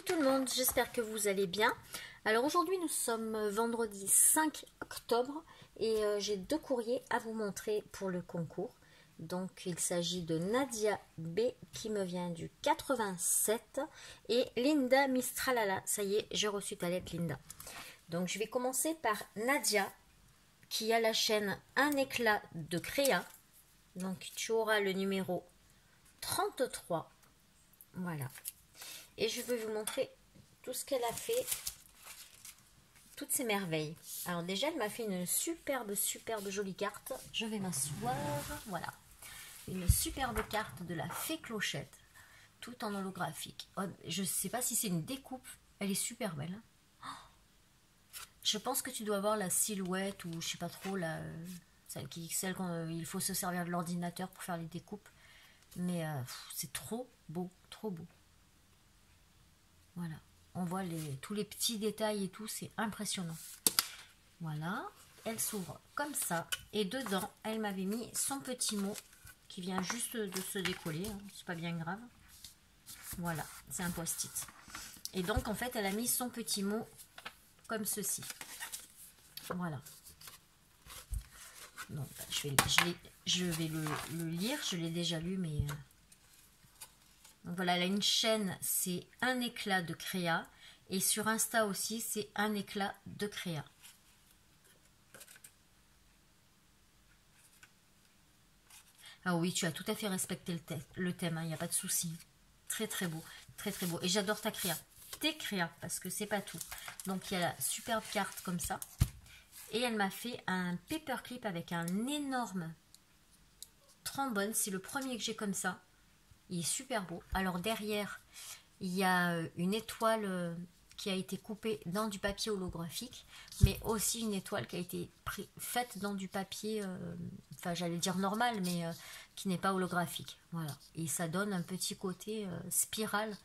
tout le monde, j'espère que vous allez bien. Alors aujourd'hui nous sommes vendredi 5 octobre et j'ai deux courriers à vous montrer pour le concours. Donc il s'agit de Nadia B qui me vient du 87 et Linda Mistralala. Ça y est, j'ai reçu ta lettre Linda. Donc je vais commencer par Nadia qui a la chaîne Un éclat de créa. Donc tu auras le numéro 33. Voilà. Et je vais vous montrer tout ce qu'elle a fait, toutes ces merveilles. Alors déjà, elle m'a fait une superbe jolie carte. Je vais m'asseoir, voilà. Une superbe carte de la fée Clochette, tout en holographique. Oh, je ne sais pas si c'est une découpe, elle est super belle. Je pense que tu dois avoir la silhouette ou je sais pas trop, celle qu'il faut se servir de l'ordinateur pour faire les découpes. Mais c'est trop beau, trop beau. Voilà, on voit tous les petits détails et tout, c'est impressionnant. Voilà, elle s'ouvre comme ça. Et dedans, elle m'avait mis son petit mot qui vient juste de se décoller. Hein, c'est pas bien grave. Voilà, c'est un post-it. Et donc, en fait, elle a mis son petit mot comme ceci. Voilà. Donc, je vais le lire. Je l'ai déjà lu, mais... Donc voilà, elle a une chaîne, c'est Un éclat de créa. Et sur Insta aussi, c'est Un éclat de créa. Ah oui, tu as tout à fait respecté le thème, il n'y a pas de souci. Très très beau, très très beau. Et j'adore ta créa. Tes créas, parce que c'est pas tout. Donc il y a la superbe carte comme ça. Et elle m'a fait un paperclip avec un énorme trombone. C'est le premier que j'ai comme ça. Il est super beau. Alors derrière, il y a une étoile qui a été coupée dans du papier holographique, mais aussi une étoile qui a été faite dans du papier, enfin j'allais dire normal, mais qui n'est pas holographique. Voilà. Et ça donne un petit côté spirale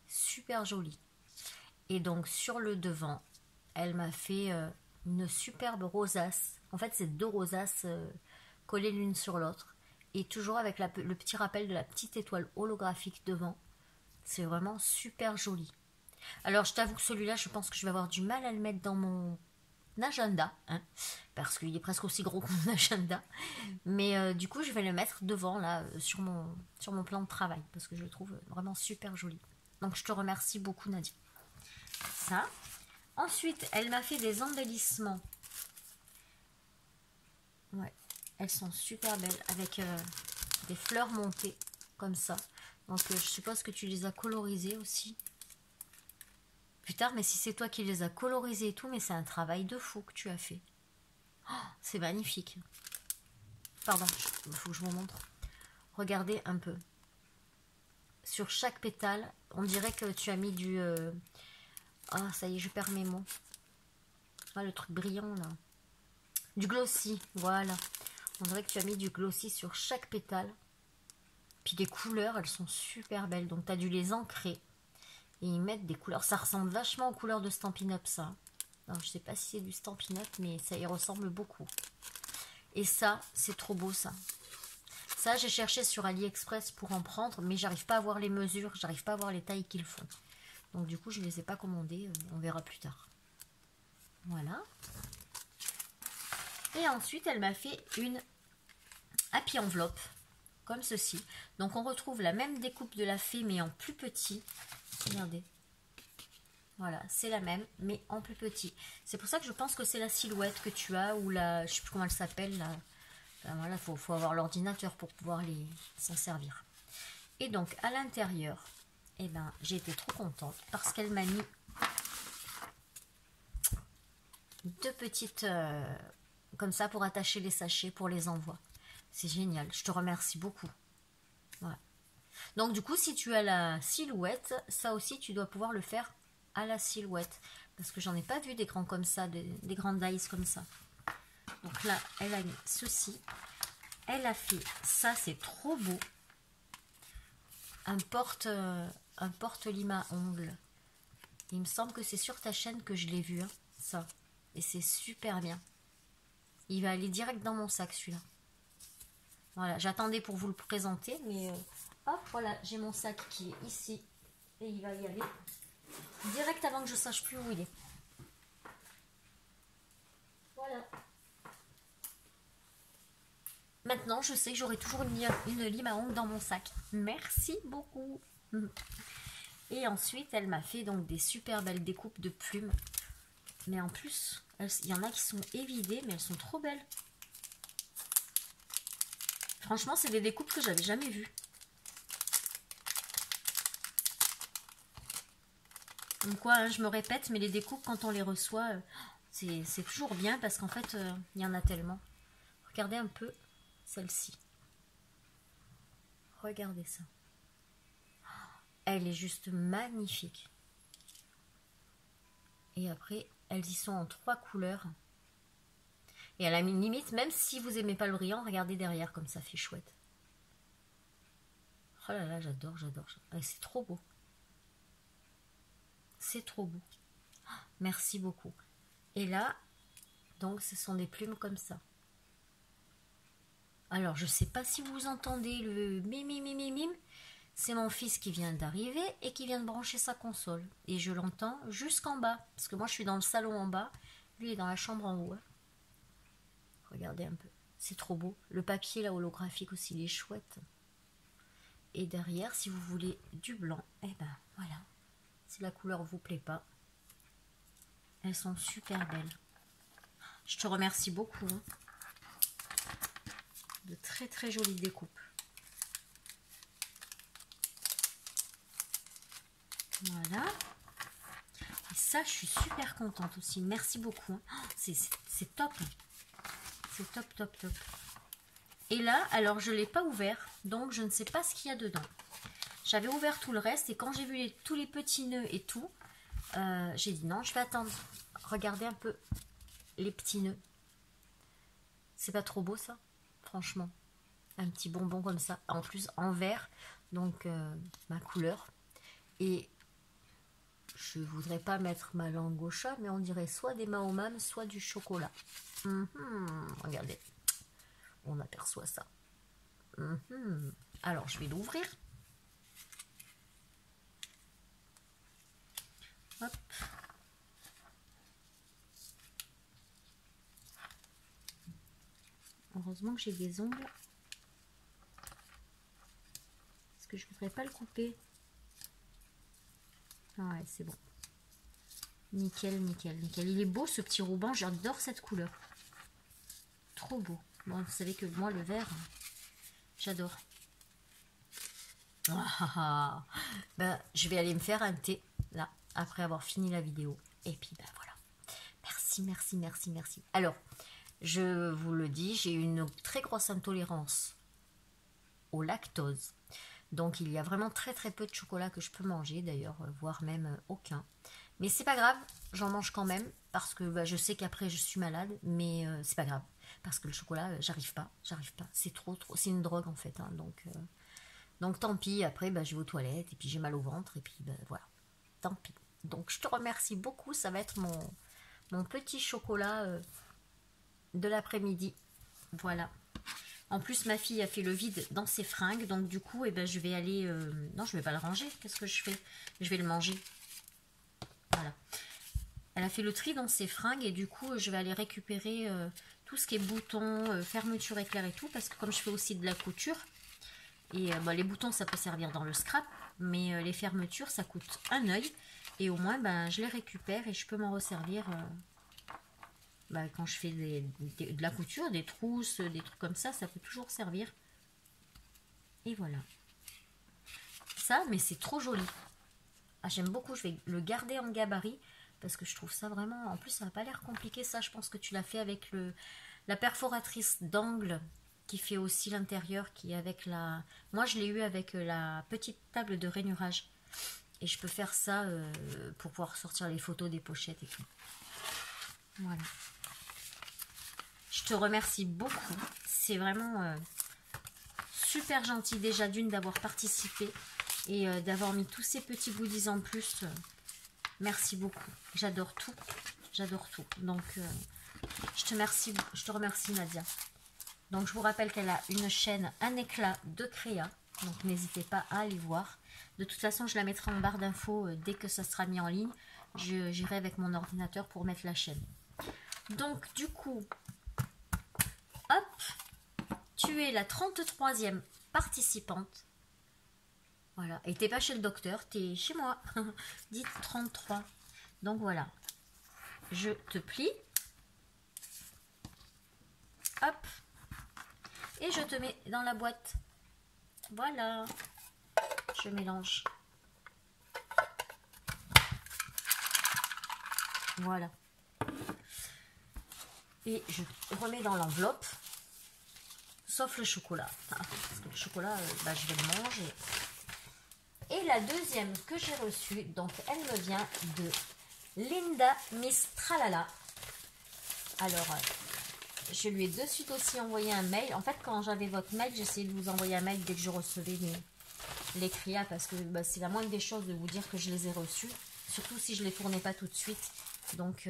super joli. Et donc sur le devant, elle m'a fait une superbe rosace. En fait, c'est deux rosaces collées l'une sur l'autre. Et toujours avec le petit rappel de la petite étoile holographique devant. C'est vraiment super joli. Alors, je t'avoue que celui-là, je pense que je vais avoir du mal à le mettre dans mon agenda. Hein, parce qu'il est presque aussi gros que mon agenda. Mais du coup, je vais le mettre devant, là, sur mon plan de travail. Parce que je le trouve vraiment super joli. Donc, je te remercie beaucoup, Nadia. Ça. Ensuite, elle m'a fait des embellissements. Ouais. Elles sont super belles avec des fleurs montées comme ça. Donc je suppose que tu les as colorisées aussi. Plus tard, mais si c'est toi qui les as colorisées et tout, mais c'est un travail de fou que tu as fait. Oh, c'est magnifique. Pardon, il faut que je vous montre. Regardez un peu. Sur chaque pétale, on dirait que tu as mis du... Ah, ça y est, je perds mes mots. Ah, le truc brillant là. Du glossy, voilà. On dirait que tu as mis du glossy sur chaque pétale. Puis les couleurs, elles sont super belles. Donc tu as dû les ancrer. Et ils mettent des couleurs. Ça ressemble vachement aux couleurs de Stampin' Up, ça. Alors, je sais pas si c'est du Stampin' Up, mais ça y ressemble beaucoup. Et ça, c'est trop beau, ça. Ça, j'ai cherché sur AliExpress pour en prendre, mais j'arrive pas à voir les mesures. J'arrive pas à voir les tailles qu'ils font. Donc du coup, je les ai pas commandées. On verra plus tard. Voilà. Et ensuite, elle m'a fait une happy enveloppe, comme ceci. Donc, on retrouve la même découpe de la fée, mais en plus petit. Regardez. Voilà, c'est la même, mais en plus petit. C'est pour ça que je pense que c'est la silhouette que tu as, ou la... Je sais plus comment elle s'appelle, là. Enfin, voilà, faut avoir l'ordinateur pour pouvoir s'en servir. Et donc, à l'intérieur, eh ben, j'ai été trop contente, parce qu'elle m'a mis deux petites... comme ça pour attacher les sachets pour les envois. C'est génial, je te remercie beaucoup. Voilà. Donc du coup, si tu as la silhouette, ça aussi tu dois pouvoir le faire à la silhouette. Parce que j'en ai pas vu des grands comme ça, des grandes dies comme ça. Donc là, elle a mis ceci. Elle a fait ça, c'est trop beau. Un porte-lima ongles. Il me semble que c'est sur ta chaîne que je l'ai vu, hein, ça. Et c'est super bien. Il va aller direct dans mon sac, celui-là. Voilà, j'attendais pour vous le présenter, mais hop, voilà, j'ai mon sac qui est ici. Et il va y aller Direct avant que je sache plus où il est. Voilà. Maintenant, je sais que j'aurai toujours une lime à ongles dans mon sac. Merci beaucoup. Et ensuite, elle m'a fait donc des super belles découpes de plumes. Mais en plus, il y en a qui sont évidées, mais elles sont trop belles. Franchement, c'est des découpes que j'avais jamais vues. Donc quoi, hein, je me répète, mais les découpes, quand on les reçoit, c'est toujours bien parce qu'en fait, il y en a tellement. Regardez un peu celle-ci. Regardez ça. Elle est juste magnifique. Et après, elles y sont en 3 couleurs. Et à la limite, même si vous n'aimez pas le brillant, regardez derrière comme ça fait chouette. Oh là là, j'adore, j'adore. C'est trop beau. C'est trop beau. Merci beaucoup. Et là, donc ce sont des plumes comme ça. Alors, je ne sais pas si vous entendez le mim. C'est mon fils qui vient d'arriver et qui vient de brancher sa console. Et je l'entends jusqu'en bas. Parce que moi, je suis dans le salon en bas. Lui est dans la chambre en haut. Hein. Regardez un peu. C'est trop beau. Le papier, là, holographique aussi, il est chouette. Et derrière, si vous voulez du blanc, eh ben, voilà. Si la couleur vous plaît pas. Elles sont super belles. Je te remercie beaucoup. Hein. De très très jolies découpes. Voilà. Et ça, je suis super contente aussi. Merci beaucoup. Oh, c'est top. C'est top, top, top. Et là, alors je ne l'ai pas ouvert. Donc, je ne sais pas ce qu'il y a dedans. J'avais ouvert tout le reste. Et quand j'ai vu tous les petits nœuds et tout, j'ai dit non, je vais attendre. Regardez un peu les petits nœuds. C'est pas trop beau ça? Franchement. Un petit bonbon comme ça. En plus, en vert. Donc, ma couleur. Et je voudrais pas mettre ma langue au chat, mais on dirait soit des Mahomam, soit du chocolat. Regardez, on aperçoit ça. Alors, je vais l'ouvrir. Hop. Heureusement que j'ai des ongles. Parce que je voudrais pas le couper. Ah ouais, c'est bon. Nickel, nickel, nickel. Il est beau ce petit ruban, j'adore cette couleur. Trop beau. Bon, vous savez que moi, le vert, j'adore. Je vais aller me faire un thé, là, après avoir fini la vidéo. Et puis, ben voilà. Merci, merci, merci, merci. Alors, je vous le dis, j'ai une très grosse intolérance au lactose. Donc, il y a vraiment très, très peu de chocolat que je peux manger, d'ailleurs, voire même aucun. Mais c'est pas grave, j'en mange quand même, parce que je sais qu'après, je suis malade, mais c'est pas grave. Parce que le chocolat, j'arrive pas. C'est trop, c'est une drogue, en fait, hein, donc tant pis, après je vais aux toilettes et puis j'ai mal au ventre et puis voilà, tant pis. Donc je te remercie beaucoup, ça va être mon petit chocolat de l'après-midi. Voilà. En plus ma fille a fait le vide dans ses fringues, donc du coup je vais aller... non, je vais pas le ranger, qu'est-ce que je fais? Je vais le manger. Voilà. Elle a fait le tri dans ses fringues et du coup je vais aller récupérer tout ce qui est boutons, fermeture éclair et tout, parce que comme je fais aussi de la couture, et les boutons, ça peut servir dans le scrap, mais les fermetures, ça coûte un œil. Et au moins, je les récupère et je peux m'en resservir quand je fais de la couture, des trousses, des trucs comme ça peut toujours servir. Et voilà. Ça, mais c'est trop joli. Ah, j'aime beaucoup, je vais le garder en gabarit parce que je trouve ça vraiment... En plus, ça n'a pas l'air compliqué, ça. Je pense que tu l'as fait avec la perforatrice d'angle qui fait aussi l'intérieur, qui est avec la... Moi, je l'ai eu avec la petite table de rainurage. Et je peux faire ça pour pouvoir sortir les photos des pochettes et tout. Voilà. Je te remercie beaucoup. C'est vraiment super gentil déjà d'une d'avoir participé et d'avoir mis tous ces petits goodies en plus. Merci beaucoup. J'adore tout. J'adore tout. Donc, je te remercie Nadia. Donc je vous rappelle qu'elle a une chaîne Un éclat de créa, donc n'hésitez pas à aller voir. De toute façon, je la mettrai en barre d'infos dès que ça sera mis en ligne. J'irai avec mon ordinateur pour mettre la chaîne. Donc, du coup, hop, tu es la 33e participante. Voilà. Et t'es pas chez le docteur, t'es chez moi. Dites 33. Donc, voilà. Je te plie. Hop. Et je te mets dans la boîte. Voilà. Je mélange. Voilà. Et je remets dans l'enveloppe. Sauf le chocolat. Parce que le chocolat, je vais le manger. Et la deuxième que j'ai reçue, donc elle me vient de Linda Miss Tralala. Alors, je lui ai de suite aussi envoyé un mail. En fait, quand j'avais votre mail, j'essayais de vous envoyer un mail dès que je recevais les CRIA, parce que c'est la moindre des choses de vous dire que je les ai reçus. Surtout si je ne les tournais pas tout de suite. Donc,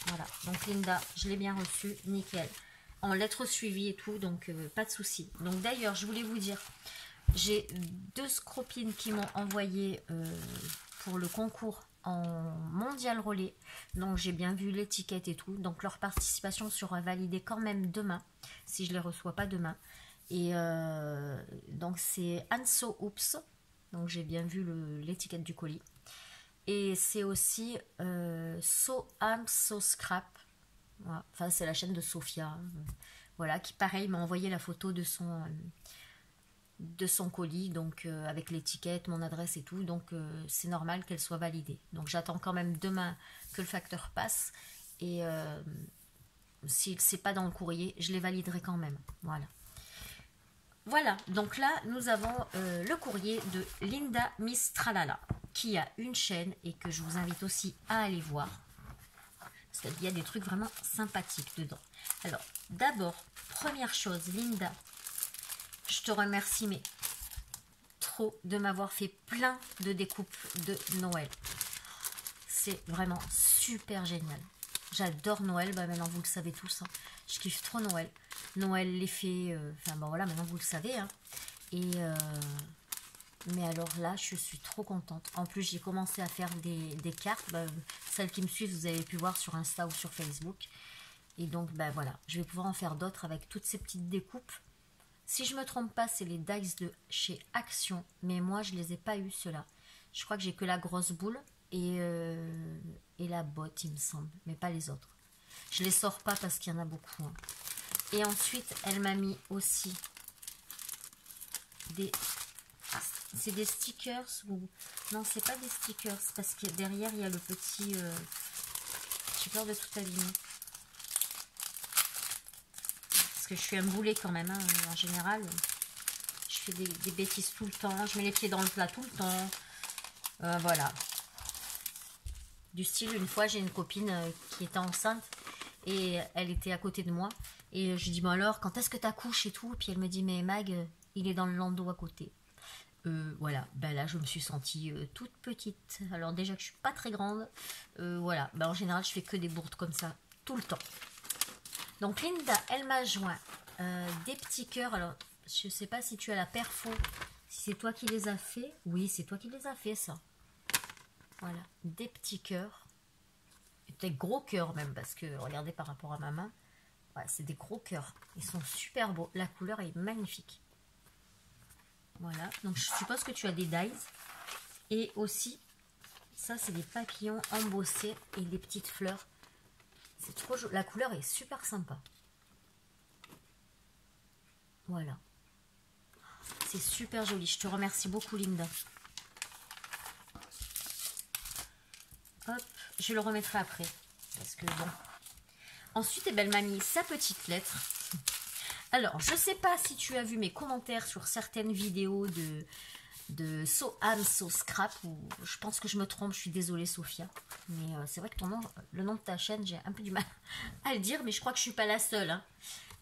voilà. Donc, Linda, je l'ai bien reçu. Nickel. En lettres suivies et tout, donc pas de souci. Donc, d'ailleurs, je voulais vous dire, j'ai 2 scropines qui m'ont envoyé pour le concours en mondial relais. Donc, j'ai bien vu l'étiquette et tout. Donc, leur participation sera validée quand même demain, si je ne les reçois pas demain. Et donc, c'est Anso Oops. Donc, j'ai bien vu l'étiquette du colis. Et c'est aussi So Am So Scrap. Voilà. Enfin, c'est la chaîne de Sophia. Voilà, qui pareil m'a envoyé la photo de son colis, donc avec l'étiquette, mon adresse et tout. Donc c'est normal qu'elle soit validée. Donc j'attends quand même demain que le facteur passe. Et si c'est pas dans le courrier, je les validerai quand même. Voilà. Voilà, donc là, nous avons le courrier de Linda Miss Tralala, qui a une chaîne et que je vous invite aussi à aller voir. Parce qu'il y a des trucs vraiment sympathiques dedans. Alors, d'abord, première chose, Linda, je te remercie, mais trop, de m'avoir fait plein de découpes de Noël. C'est vraiment super génial. J'adore Noël, maintenant vous le savez tous, hein. Je kiffe trop Noël. Noël, les fées, enfin bon voilà, maintenant vous le savez. Hein. Et mais alors là, je suis trop contente. En plus, j'ai commencé à faire des cartes. Celles qui me suivent, vous avez pu voir sur Insta ou sur Facebook. Et donc, voilà, je vais pouvoir en faire d'autres avec toutes ces petites découpes. Si je me trompe pas, c'est les dice de chez Action. Mais moi, je les ai pas eu, ceux-là. Je crois que j'ai que la grosse boule et la botte, il me semble. Mais pas les autres. Je les sors pas parce qu'il y en a beaucoup. Hein. Et ensuite, elle m'a mis aussi des... C'est des stickers ou... Non, c'est pas des stickers. Parce que derrière, il y a le petit... J'ai peur de tout abîmer. Parce que je suis un boulet quand même. Hein, en général, je fais des bêtises tout le temps. Je mets les pieds dans le plat tout le temps. Voilà. Du style, une fois, j'ai une copine qui était enceinte. Et elle était à côté de moi. Et je lui dis, bon alors, quand est-ce que t'accouches et tout? Puis elle me dit, mais Mag, il est dans le landau à côté. Voilà, là je me suis sentie toute petite. Alors déjà que je suis pas très grande, voilà. En général je fais que des bourdes comme ça tout le temps. Donc Linda, elle m'a joint des petits cœurs. Alors je sais pas si tu as la perfo, si c'est toi qui les as fait. Oui, c'est toi qui les as fait ça. Voilà, des petits cœurs, des gros cœurs même parce que regardez par rapport à ma main, ouais, c'est des gros cœurs. Ils sont super beaux. La couleur est magnifique. Voilà, donc je suppose que tu as des dies. Et aussi, ça c'est des papillons embossés et des petites fleurs. C'est trop joli. La couleur est super sympa. Voilà. C'est super joli. Je te remercie beaucoup, Linda. Hop, je le remettrai après. Parce que bon. Ensuite, elle m'a mis sa petite lettre. Alors, je sais pas si tu as vu mes commentaires sur certaines vidéos de So Am So Scrap, ou je pense que je me trompe, je suis désolée Sophia, mais c'est vrai que ton nom, le nom de ta chaîne, j'ai un peu du mal à le dire, mais je crois que je suis pas la seule. Hein.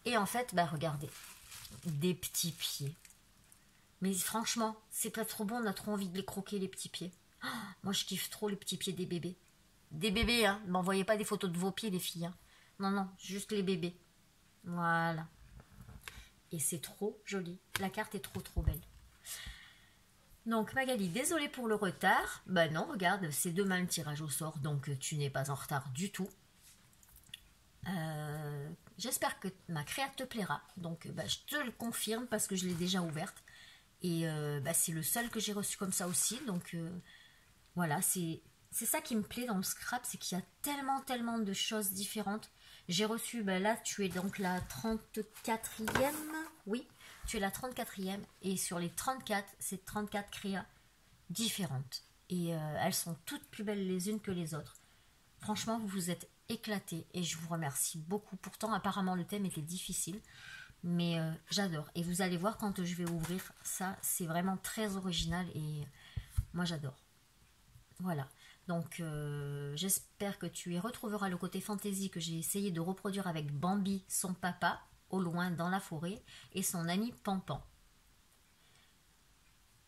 Et en fait, regardez, des petits pieds. Mais franchement, c'est pas trop bon, on a trop envie de les croquer, les petits pieds. Oh, moi, je kiffe trop les petits pieds des bébés. Des bébés, hein, m'envoyez pas des photos de vos pieds, les filles. Hein. Non, non, juste les bébés. Voilà. Et c'est trop joli. La carte est trop belle. Donc Magali, désolée pour le retard. Bah non, regarde, c'est demain le tirage au sort, donc tu n'es pas en retard du tout. J'espère que ma créa te plaira. Donc bah, je te le confirme parce que je l'ai déjà ouverte. Et bah, c'est le seul que j'ai reçu comme ça aussi. Donc voilà, c'est ça qui me plaît dans le scrap, c'est qu'il y a tellement de choses différentes. J'ai reçu, bah, là tu es donc la 34e. Oui, tu es la 34e. Et sur les 34, c'est 34 créas différentes. Et elles sont toutes plus belles les unes que les autres. Franchement, vous vous êtes éclatés et je vous remercie beaucoup. Pourtant, apparemment, le thème était difficile, mais j'adore. Et vous allez voir quand je vais ouvrir ça, c'est vraiment très original et moi j'adore. Voilà. Donc, j'espère que tu y retrouveras le côté fantaisie que j'ai essayé de reproduire avec Bambi, son papa, au loin dans la forêt, et son ami Pampan.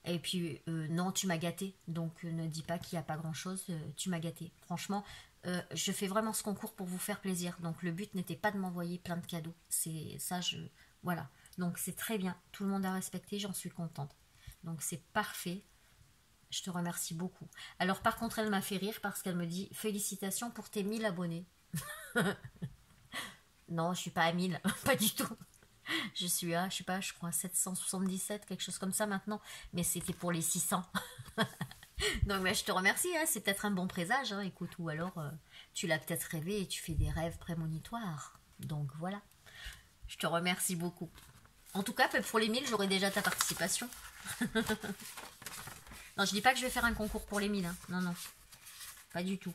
Et puis, non, tu m'as gâté. Donc, ne dis pas qu'il n'y a pas grand-chose. Tu m'as gâté. Franchement, je fais vraiment ce concours pour vous faire plaisir. Donc, le but n'était pas de m'envoyer plein de cadeaux. C'est ça, voilà. Donc, c'est très bien. Tout le monde a respecté. J'en suis contente. Donc, c'est parfait. Je te remercie beaucoup. Alors, par contre, elle m'a fait rire parce qu'elle me dit « Félicitations pour tes 1000 abonnés. » Non, je suis pas à 1000. Pas du tout. Je suis à, je sais pas, je crois 777, quelque chose comme ça maintenant. Mais c'était pour les 600. Donc bah, je te remercie, hein, c'est peut-être un bon présage. Hein, écoute, ou alors tu l'as peut-être rêvé et tu fais des rêves prémonitoires. Donc voilà. Je te remercie beaucoup. En tout cas, pour les 1000, j'aurai déjà ta participation. Non, je dis pas que je vais faire un concours pour les 1000. Hein. Non, non. Pas du tout.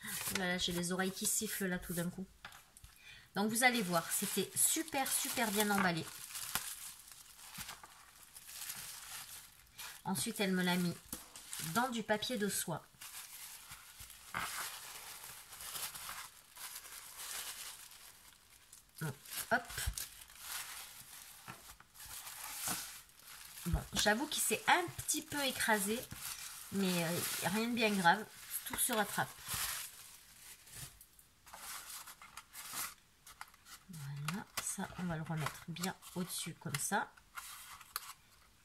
Oh là là, j'ai les oreilles qui sifflent là tout d'un coup. Donc vous allez voir, c'était super bien emballé. Ensuite, elle me l'a mis dans du papier de soie. Bon, hop. Bon, j'avoue qu'il s'est un petit peu écrasé, mais rien de bien grave. Tout se rattrape. Voilà, ça, on va le remettre bien au-dessus comme ça.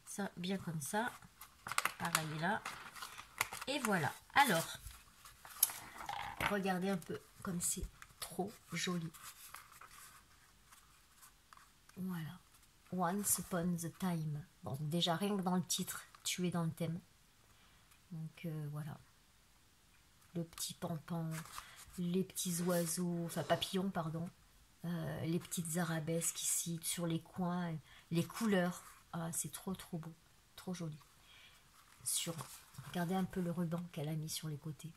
Ça, bien comme ça. Pareil là. Et voilà. Alors, regardez un peu comme c'est trop joli. Voilà. Once upon the time. Bon, déjà rien que dans le titre, tu es dans le thème. Donc voilà. Le petit pampan, les petits oiseaux, enfin papillons, pardon. Les petites arabesques ici sur les coins, les couleurs. Ah, c'est trop beau, trop joli. Regardez un peu le ruban qu'elle a mis sur les côtés.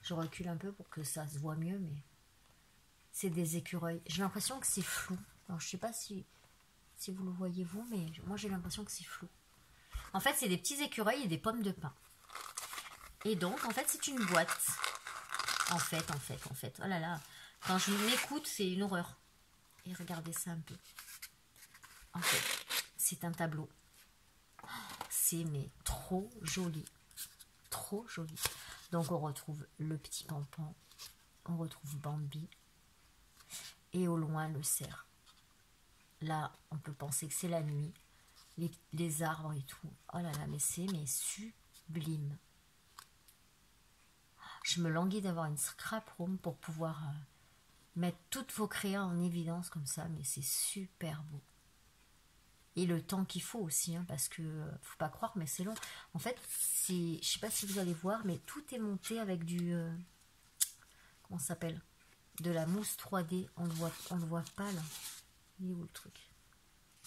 Je recule un peu pour que ça se voit mieux, mais c'est des écureuils. J'ai l'impression que c'est flou. Alors, je sais pas si vous le voyez vous, mais moi j'ai l'impression que c'est flou. En fait, c'est des petits écureuils et des pommes de pin. Et donc, en fait, c'est une boîte. En fait. Oh là là. Quand je m'écoute, c'est une horreur. Et regardez ça un peu. En fait, c'est un tableau. C'est mais trop joli. Trop joli. Donc, on retrouve le petit pampan. On retrouve Bambi. Et au loin, le cerf. Là, on peut penser que c'est la nuit. Les arbres et tout. Oh là là, mais c'est sublime. Je me languis d'avoir une scrap room pour pouvoir mettre toutes vos créas en évidence comme ça, mais c'est super beau. Et le temps qu'il faut aussi, hein, parce que faut pas croire, mais c'est long. En fait, je sais pas si vous allez voir, mais tout est monté avec du comment ça s'appelle, de la mousse 3D. On le voit pas là. Il est où le truc?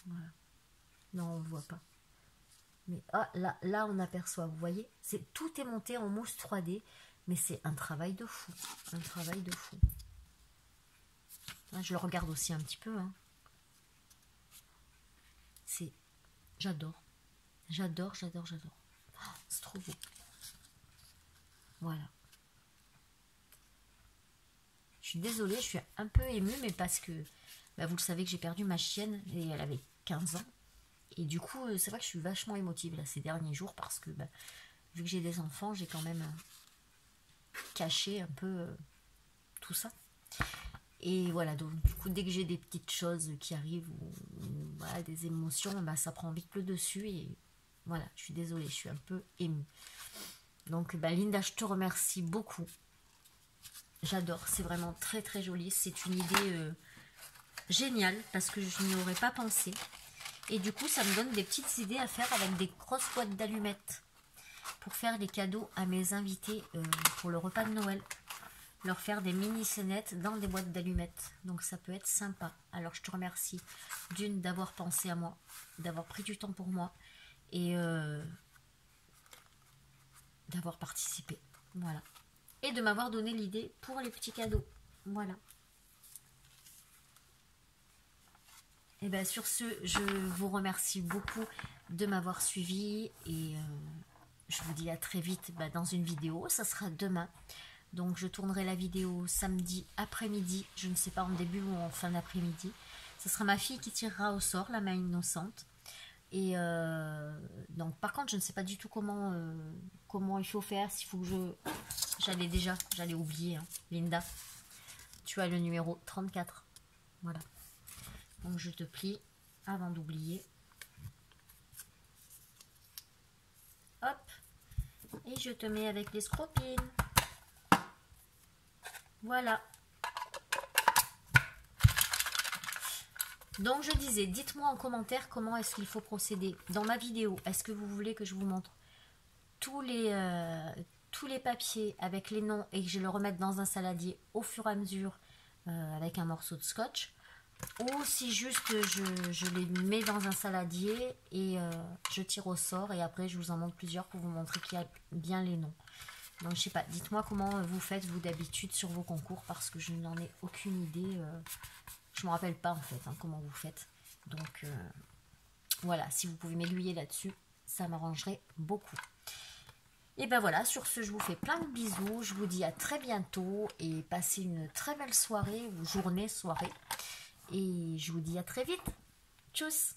Voilà. Non, on le voit pas. Mais ah, là on aperçoit, vous voyez, tout est monté en mousse 3D, mais c'est un travail de fou. Un travail de fou. Là, je le regarde aussi un petit peu. Hein. J'adore. J'adore. Oh, c'est trop beau. Voilà. Je suis désolée, je suis un peu émue, mais parce que bah, vous le savez que j'ai perdu ma chienne et elle avait 15 ans. Et du coup, c'est vrai que je suis vachement émotive là, ces derniers jours parce que bah, vu que j'ai des enfants, j'ai quand même caché un peu tout ça. Et voilà, donc du coup, dès que j'ai des petites choses qui arrivent ou voilà, des émotions, bah, ça prend vite le dessus et Voilà, je suis désolée, je suis un peu émue. Donc, Linda, je te remercie beaucoup. J'adore, c'est vraiment très très joli. C'est une idée géniale parce que je n'y aurais pas pensé. Et du coup, ça me donne des petites idées à faire avec des grosses boîtes d'allumettes pour faire des cadeaux à mes invités pour le repas de Noël. Leur faire des mini scénettes dans des boîtes d'allumettes. Donc ça peut être sympa. Alors je te remercie d'une d'avoir pensé à moi, d'avoir pris du temps pour moi et d'avoir participé. Voilà. Et de m'avoir donné l'idée pour les petits cadeaux. Voilà. Et bien sur ce, je vous remercie beaucoup de m'avoir suivi et je vous dis à très vite dans une vidéo. Ça sera demain. Donc je tournerai la vidéo samedi après-midi, je ne sais pas en début ou en fin d'après-midi. Ce sera ma fille qui tirera au sort, la main innocente. Et donc par contre je ne sais pas du tout comment il faut faire, s'il faut que j'allais oublier, hein. Linda, tu as le numéro 34. Voilà. Donc je te plie avant d'oublier. Hop. Et je te mets avec les scropines. Voilà. Donc je disais, dites-moi en commentaire comment est-ce qu'il faut procéder. Dans ma vidéo, est-ce que vous voulez que je vous montre tous les papiers avec les noms et que je le remette dans un saladier au fur et à mesure avec un morceau de scotch? Ou si juste je les mets dans un saladier et je tire au sort et après je vous en montre plusieurs pour vous montrer qu'il y a bien les noms. Donc je sais pas, dites-moi comment vous faites vous d'habitude sur vos concours parce que je n'en ai aucune idée. Je ne me rappelle pas en fait comment vous faites. Donc voilà, si vous pouvez m'aiguiller là-dessus, ça m'arrangerait beaucoup. Et ben voilà, sur ce je vous fais plein de bisous. Je vous dis à très bientôt et passez une très belle soirée ou journée, soirée. Et je vous dis à très vite. Tchuss!